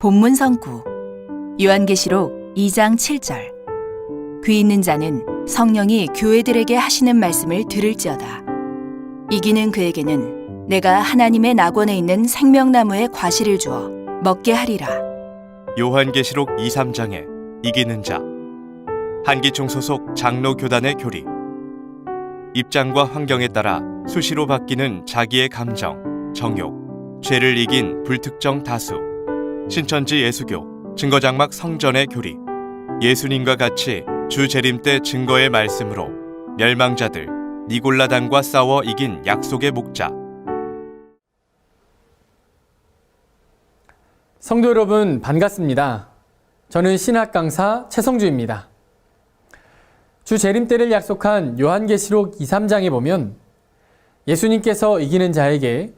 본문 성구 요한계시록 2장 7절 귀 있는 자는 성령이 교회들에게 하시는 말씀을 들을지어다. 이기는 그에게는 내가 하나님의 낙원에 있는 생명나무의 과실을 주어 먹게 하리라. 요한계시록 2, 3장에 이기는 자 한기총 소속 장로 교단의 교리 입장과 환경에 따라 수시로 바뀌는 자기의 감정, 정욕, 죄를 이긴 불특정 다수 신천지 예수교, 증거장막 성전의 교리 예수님과 같이 주 재림 때 증거의 말씀으로 멸망자들 니골라당과 싸워 이긴 약속의 목자. 성도 여러분 반갑습니다. 저는 신학 강사 최성주입니다. 주 재림 때를 약속한 요한계시록 2, 3장에 보면 예수님께서 이기는 자에게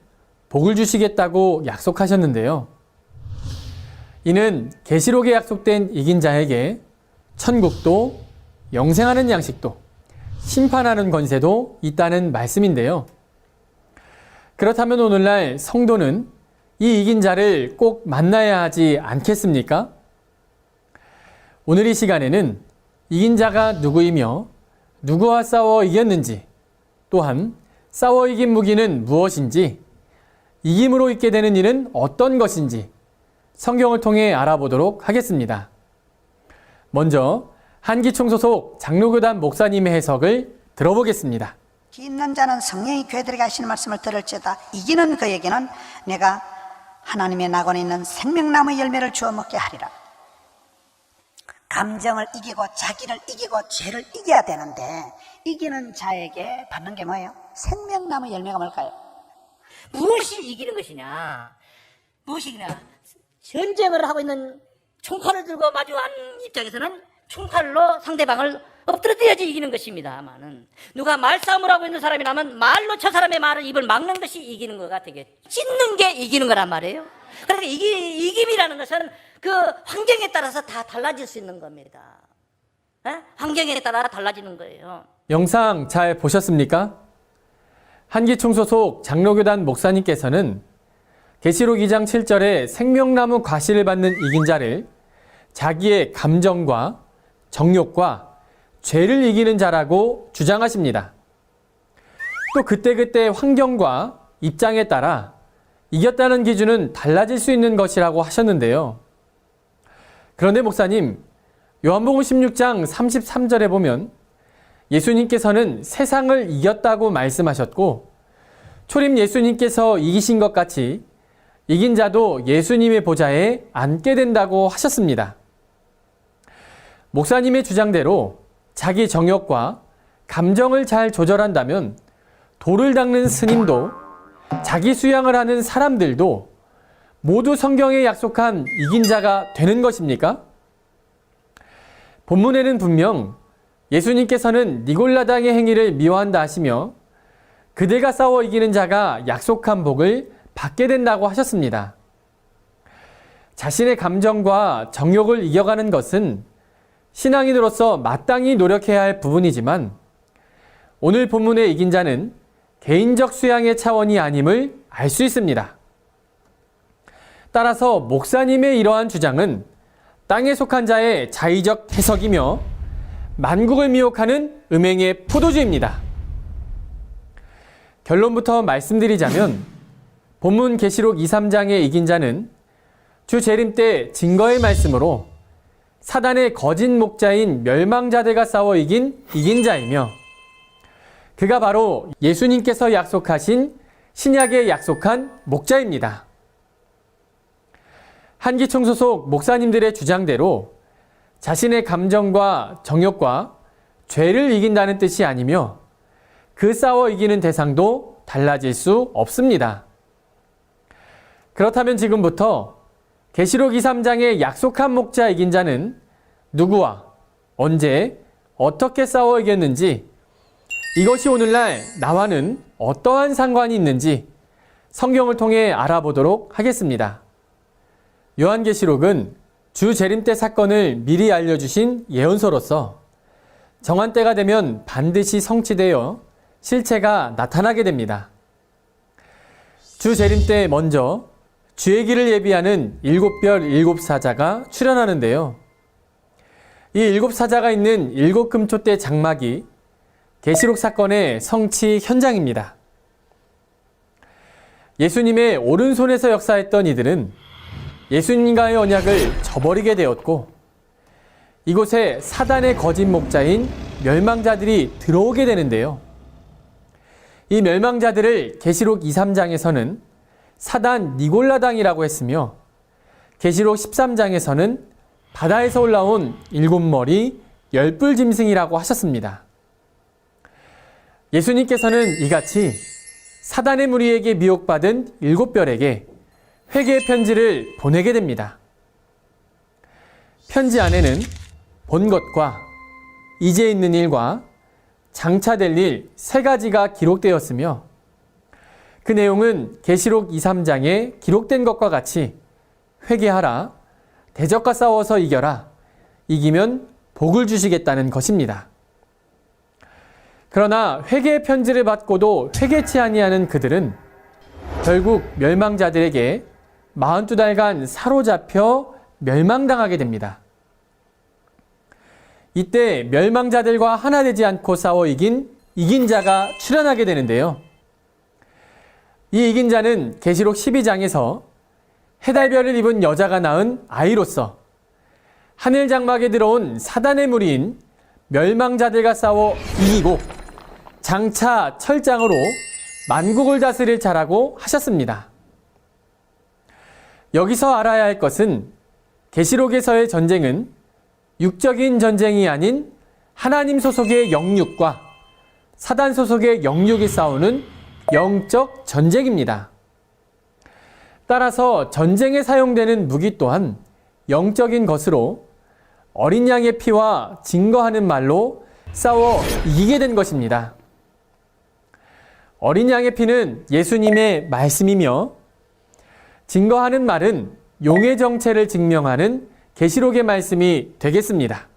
복을 주시겠다고 약속하셨는데요. 이는 계시록에 약속된 이긴 자에게 천국도 영생하는 양식도 심판하는 권세도 있다는 말씀인데요. 그렇다면 오늘날 성도는 이 이긴 자를 꼭 만나야 하지 않겠습니까? 오늘 이 시간에는 이긴 자가 누구이며 누구와 싸워 이겼는지, 또한 싸워 이긴 무기는 무엇인지, 이김으로 있게 되는 일은 어떤 것인지 성경을 통해 알아보도록 하겠습니다. 먼저 한기총 소속 장로교단 목사님의 해석을 들어보겠습니다. 귀 있는 자는 성령이 교회들에게 하시는 말씀을 들을지어다. 이기는 그에게는 내가 하나님의 낙원에 있는 생명나무 열매를 주어 먹게 하리라. 감정을 이기고 자기를 이기고 죄를 이겨야 되는데 이기는 자에게 받는 게 뭐예요? 생명나무 열매가 뭘까요? 무엇이 이기는 것이냐? 무엇이냐? 전쟁을 하고 있는 총칼을 들고 마주한 입장에서는 총칼로 상대방을 엎드려야지 이기는 것입니다만은 누가 말싸움을 하고 있는 사람이라면 말로 저 사람의 말을 입을 막는 것이 이기는 거가 되겠죠. 찢는 게 이기는 거란 말이에요. 그러니까 이김이라는 것은 그 환경에 따라서 다 달라질 수 있는 겁니다. 환경에 따라 달라지는 거예요. 영상 잘 보셨습니까? 한기총 소속 장로교단 목사님께서는 계시록 2장 7절에 생명나무 과실을 받는 이긴 자를 자기의 감정과 정욕과 죄를 이기는 자라고 주장하십니다. 또 그때그때 환경과 입장에 따라 이겼다는 기준은 달라질 수 있는 것이라고 하셨는데요. 그런데 목사님, 요한복음 16장 33절에 보면 예수님께서는 세상을 이겼다고 말씀하셨고 초림 예수님께서 이기신 것 같이 이긴 자도 예수님의 보좌에 앉게 된다고 하셨습니다. 목사님의 주장대로 자기 정욕과 감정을 잘 조절한다면 돌을 닦는 스님도 자기 수양을 하는 사람들도 모두 성경에 약속한 이긴 자가 되는 것입니까? 본문에는 분명 예수님께서는 니골라당의 행위를 미워한다 하시며 그들과 싸워 이기는 자가 약속한 복을 받게 된다고 하셨습니다. 자신의 감정과 정욕을 이겨가는 것은 신앙인으로서 마땅히 노력해야 할 부분이지만 오늘 본문의 이긴 자는 개인적 수양의 차원이 아님을 알 수 있습니다. 따라서 목사님의 이러한 주장은 땅에 속한 자의 자의적 해석이며 만국을 미혹하는 음행의 포도주입니다. 결론부터 말씀드리자면 본문 계시록 2, 3장의 이긴 자는 주 재림 때 증거의 말씀으로 사단의 거짓 목자인 멸망자들과 싸워 이긴 자이며 그가 바로 예수님께서 약속하신 신약에 약속한 목자입니다. 한기총 소속 목사님들의 주장대로 자신의 감정과 정욕과 죄를 이긴다는 뜻이 아니며 그 싸워 이기는 대상도 달라질 수 없습니다. 그렇다면 지금부터 계시록 2, 3장의 약속한 목자 이긴 자는 누구와 언제 어떻게 싸워 이겼는지 이것이 오늘날 나와는 어떠한 상관이 있는지 성경을 통해 알아보도록 하겠습니다. 요한계시록은 주 재림 때 사건을 미리 알려주신 예언서로서 정한 때가 되면 반드시 성취되어 실체가 나타나게 됩니다. 주 재림 때 먼저 주의 길을 예비하는 7별 7사자가 출현하는데요. 이 7사자가 있는 7금초대 장막이 계시록 사건의 성취 현장입니다. 예수님의 오른손에서 역사했던 이들은 예수님과의 언약을 저버리게 되었고, 이곳에 사단의 거짓 목자인 멸망자들이 들어오게 되는데요. 이 멸망자들을 계시록 2, 3장에서는 사단 니골라당이라고 했으며, 계시록 13장에서는 바다에서 올라온 7머리 10뿔 짐승이라고 하셨습니다. 예수님께서는 이같이 사단의 무리에게 미혹받은 7별에게 회개의 편지를 보내게 됩니다. 편지 안에는 본 것과 이제 있는 일과 장차 될 일 3가지가 기록되었으며, 그 내용은 계시록 2, 3장에 기록된 것과 같이 회개하라, 대적과 싸워서 이겨라, 이기면 복을 주시겠다는 것입니다. 그러나 회개의 편지를 받고도 회개치 아니하는 그들은 결국 멸망자들에게 42달간 사로잡혀 멸망당하게 됩니다. 이때 멸망자들과 하나 되지 않고 싸워 이긴 자가 출현하게 되는데요. 이 이긴 자는 계시록 12장에서 해달별을 입은 여자가 낳은 아이로서 하늘 장막에 들어온 사단의 무리인 멸망자들과 싸워 이기고 장차 철장으로 만국을 다스릴 자라고 하셨습니다. 여기서 알아야 할 것은 계시록에서의 전쟁은 육적인 전쟁이 아닌 하나님 소속의 영육과 사단 소속의 영육이 싸우는 영적 전쟁입니다. 따라서 전쟁에 사용되는 무기 또한 영적인 것으로 어린 양의 피와 증거하는 말로 싸워 이기게 된 것입니다. 어린 양의 피는 예수님의 말씀이며, 증거하는 말은 용의 정체를 증명하는 계시록의 말씀이 되겠습니다.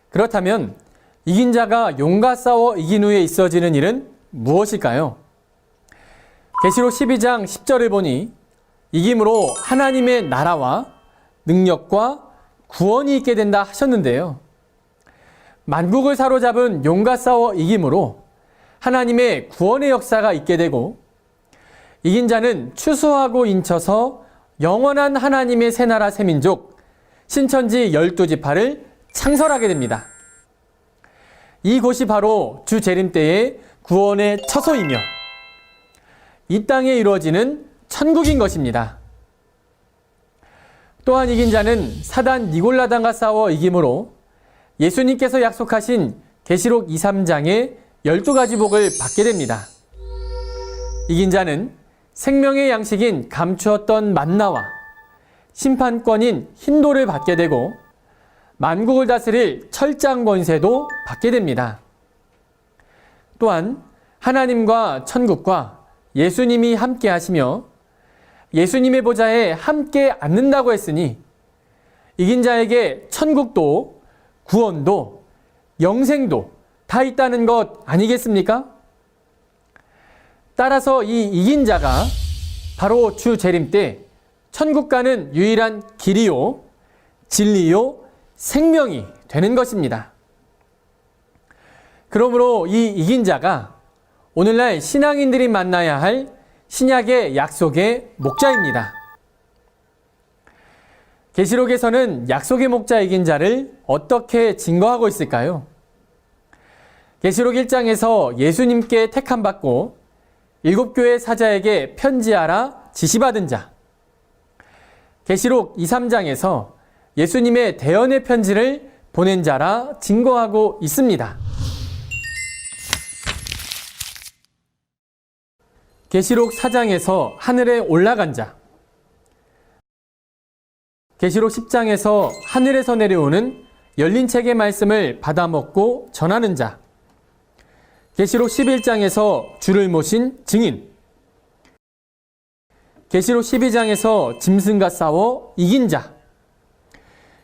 그렇다면 이긴 자가 용과 싸워 이긴 후에 있어지는 일은 무엇일까요? 계시록 12장 10절을 보니 이김으로 하나님의 나라와 능력과 구원이 있게 된다 하셨는데요. 만국을 사로잡은 용과 싸워 이김으로 하나님의 구원의 역사가 있게 되고, 이긴 자는 추수하고 인쳐서 영원한 하나님의 새나라 새민족 신천지 12지파를 창설하게 됩니다. 이곳이 바로 주 재림 때의 구원의 처소이며 이 땅에 이루어지는 천국인 것입니다. 또한 이긴 자는 사단 니골라당과 싸워 이김으로 예수님께서 약속하신 계시록 2, 3장의 12가지 복을 받게 됩니다. 이긴 자는 생명의 양식인 감추었던 만나와 심판권인 흰돌을 받게 되고 만국을 다스릴 철장 권세도 받게 됩니다. 또한 하나님과 천국과 예수님이 함께 하시며 예수님의 보좌에 함께 앉는다고 했으니 이긴 자에게 천국도 구원도 영생도 다 있다는 것 아니겠습니까? 따라서 이 이긴 자가 바로 주 재림 때 천국 가는 유일한 길이요, 진리요, 생명이 되는 것입니다. 그러므로 이 이긴 자가 오늘날 신앙인들이 만나야 할 신약의 약속의 목자입니다. 계시록에서는 약속의 목자 이긴 자를 어떻게 증거하고 있을까요? 계시록 1장에서 예수님께 택함받고 7교회 사자에게 편지하라 지시받은 자, 계시록 2, 3장에서 예수님의 대언의 편지를 보낸 자라 증거하고 있습니다. 계시록 4장에서 하늘에 올라간 자, 계시록 10장에서 하늘에서 내려오는 열린 책의 말씀을 받아먹고 전하는 자, 계시록 11장에서 주를 모신 증인, 계시록 12장에서 짐승과 싸워 이긴 자,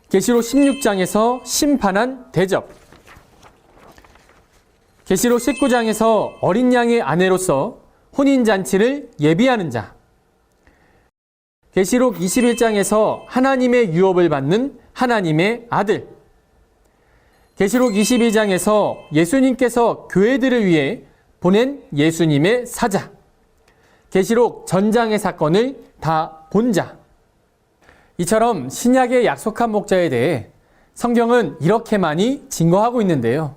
계시록 16장에서 심판한 대접, 계시록 19장에서 어린 양의 아내로서 혼인잔치를 예비하는 자, 계시록 21장에서 하나님의 유업을 받는 하나님의 아들, 계시록 22장에서 예수님께서 교회들을 위해 보낸 예수님의 사자, 계시록 전장의 사건을 다 본 자. 이처럼 신약의 약속한 목자에 대해 성경은 이렇게 많이 증거하고 있는데요.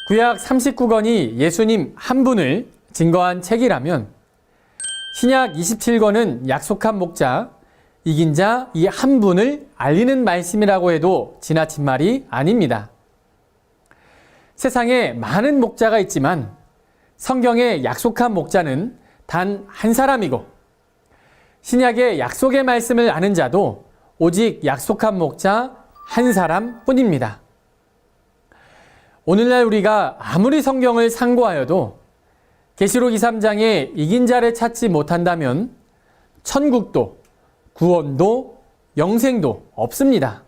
구약 39권이 예수님 한 분을 증거한 책이라면 신약 27권은 약속한 목자, 이긴 자 이 한 분을 알리는 말씀이라고 해도 지나친 말이 아닙니다. 세상에 많은 목자가 있지만 성경의 약속한 목자는 단 한 사람이고 신약의 약속의 말씀을 아는 자도 오직 약속한 목자 한 사람뿐입니다. 오늘날 우리가 아무리 성경을 상고하여도 계시록 2, 3장에 이긴 자를 찾지 못한다면 천국도 구원도 영생도 없습니다.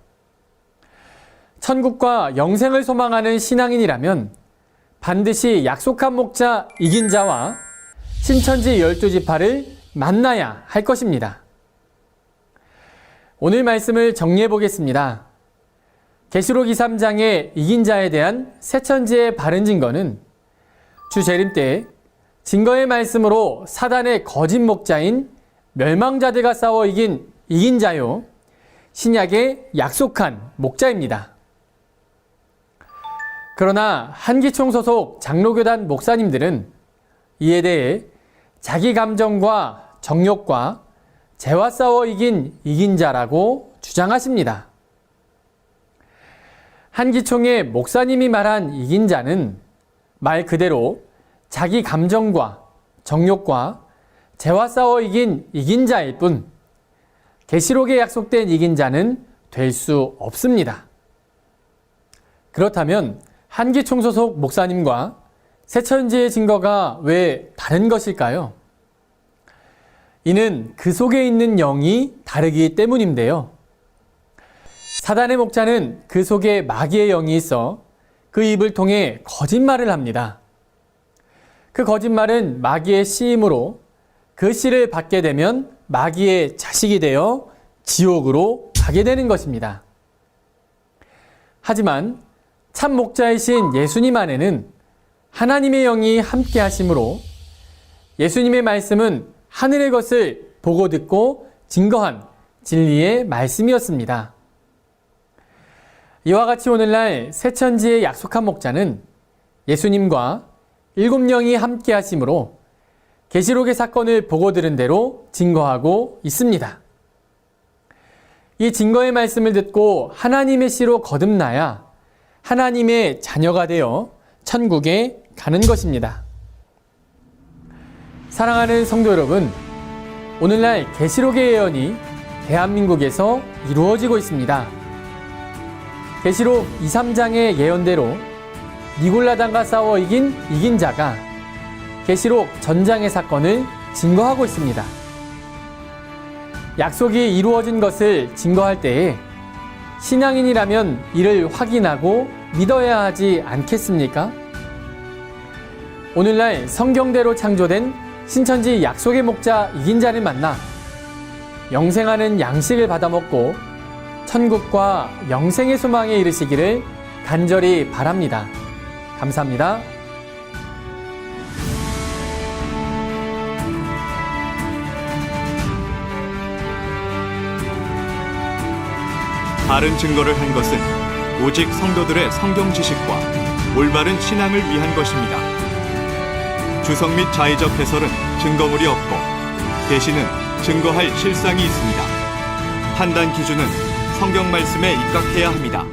천국과 영생을 소망하는 신앙인이라면 반드시 약속한 목자 이긴 자와 신천지 12지파를 만나야 할 것입니다. 오늘 말씀을 정리해 보겠습니다. 계시록 2, 3장의 이긴 자에 대한 새천지의 바른 증거는 주 재림 때 증거의 말씀으로 사단의 거짓 목자인 멸망자들과 싸워 이긴 자요, 신약의 약속한 목자입니다. 그러나 한기총 소속 장로교단 목사님들은 이에 대해 자기 감정과 정욕과 죄와 싸워 이긴 자라고 주장하십니다. 한기총의 목사님이 말한 이긴 자는 말 그대로 자기 감정과 정욕과 죄와 싸워 이긴 자일 뿐 계시록에 약속된 이긴 자는 될 수 없습니다. 그렇다면 한기총 소속 목사님과 새천지의 증거가 왜 다른 것일까요? 이는 그 속에 있는 영이 다르기 때문인데요. 사단의 목자는 그 속에 마귀의 영이 있어 그 입을 통해 거짓말을 합니다. 그 거짓말은 마귀의 씨임으로 그 씨를 받게 되면 마귀의 자식이 되어 지옥으로 가게 되는 것입니다. 하지만 참 목자이신 예수님 안에는 하나님의 영이 함께 하심으로 예수님의 말씀은 하늘의 것을 보고 듣고 증거한 진리의 말씀이었습니다. 이와 같이 오늘날 새천지의 약속한 목자는 예수님과 7영이 함께 하심으로 계시록의 사건을 보고 들은 대로 증거하고 있습니다. 이 증거의 말씀을 듣고 하나님의 씨로 거듭나야 하나님의 자녀가 되어 천국에 가는 것입니다. 사랑하는 성도 여러분, 오늘날 계시록의 예언이 대한민국에서 이루어지고 있습니다. 계시록 2, 3장의 예언대로 니골라당과 싸워 이긴 자가 계시록 전장의 사건을 증거하고 있습니다. 약속이 이루어진 것을 증거할 때에 신앙인이라면 이를 확인하고 믿어야 하지 않겠습니까? 오늘날 성경대로 창조된 신천지 약속의 목자 이긴 자를 만나 영생하는 양식을 받아먹고 천국과 영생의 소망에 이르시기를 간절히 바랍니다. 감사합니다. 바른 증거를 한 것은 오직 성도들의 성경 지식과 올바른 신앙을 위한 것입니다. 주석 및 자의적 해설은 증거물이 없고 대신은 증거할 실상이 있습니다. 판단 기준은 성경 말씀에 입각해야 합니다.